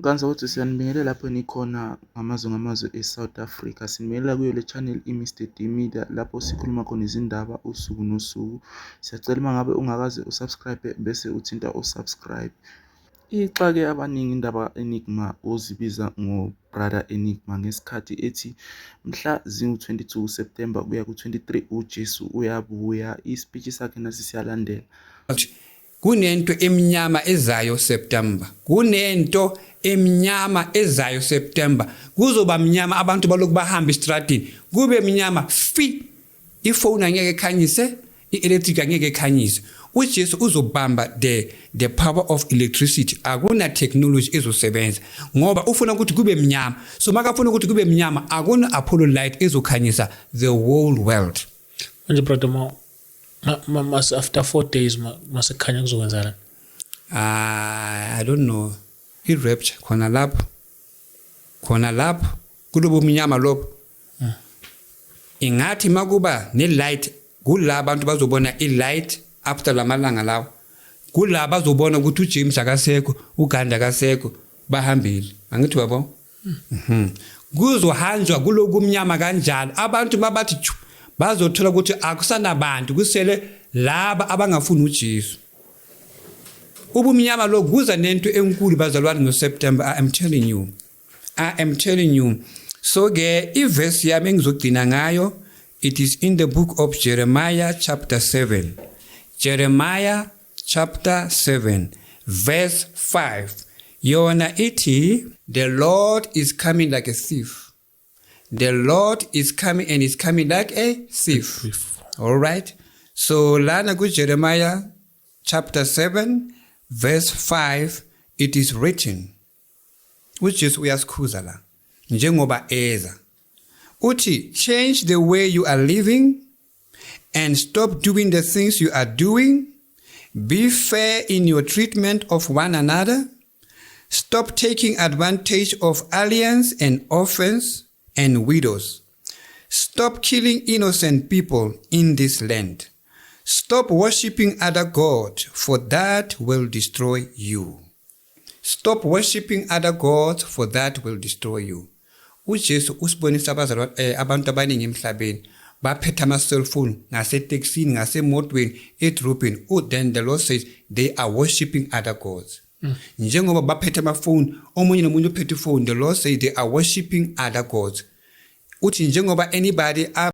Nkanza ukuthi siyanibingelela lapho nikhona ngamazwe e-South Africa. Sinibingelela kuyo le channel i-Mr D Media lapho sikhuluma khona izindaba usuku nosuku. Siyacela uma ngabe ungakaze usubscribe bese uthinta usubscribe. Ixa-ke abaningi indaba Enigma ozibiza ngo-Brother Enigma ngesikhathi ethi mhla zi-22 September kuya ku-23 uJesu uyabuya. Ispeech sakhe nasi siyalandela. Kunento emnyama ezayo September. Kunento emnyama ezayo September. Kuzoba mnyama abantu balokhu bahamba estradini. Kube mnyama fi. Ifone angeke ekhanyise, i-electric angeke ekhanyise. uJesu uzobamba the power of electricity. Akuna technology ezosebenza ngoba ufuna ukuthi kube mnyama. So makafuna ukuthi kube mnyama akuna Apollo light ezokhanyisa the whole world. Manje brother after 4 days masekhanya kuzokwenzana. I don't know. I-rapture khona lapho kulobo mnyama lobo. Ingathi makuba ne-light kula abantu bazobona i-light after lamalanga lawo. Kula bazobona ukuthi uJames akasekho, uGandhi akasekho, bahambile. Angithi wabo? Kuzohanjwa kuloku mnyama kanjalo. Abantu mabathi bazothola ukuthi akusanabantu kusele laba abangafuni uJesu. Ubumnyama lo kuza nento enkulu bazalwane ngoSeptember. I am telling you. So ke iverse yami engizogcina ngayo, it is in the book of Jeremiah chapter 7. Jeremiah chapter 7 verse 5. Yona iti, the Lord is coming like a thief. The Lord is coming and is coming like a thief. All right. So lana ku Jeremiah chapter 7 verse 5 it is written. Which is uyasikhuza la. Njengoba eza. Uthi change the way you are living and stop doing the things you are doing. Be fair in your treatment of one another. Stop taking advantage of aliens and orphans and widows. Stop killing innocent people in this land. Stop worshipping other gods, for that will destroy you. Stop worshipping other gods, for that will destroy you. uJesu usibonisa abantu abaningi emhlabeni baphethe ama cellphone ngaseTexini ngasemotweni edrobheni. Then the Lord says they are worshipping other gods. Njengoba baphethe amafoni omunye nomunye uphethe ifoni, the Lord says they are worshipping other gods. Uthi njengoba anybody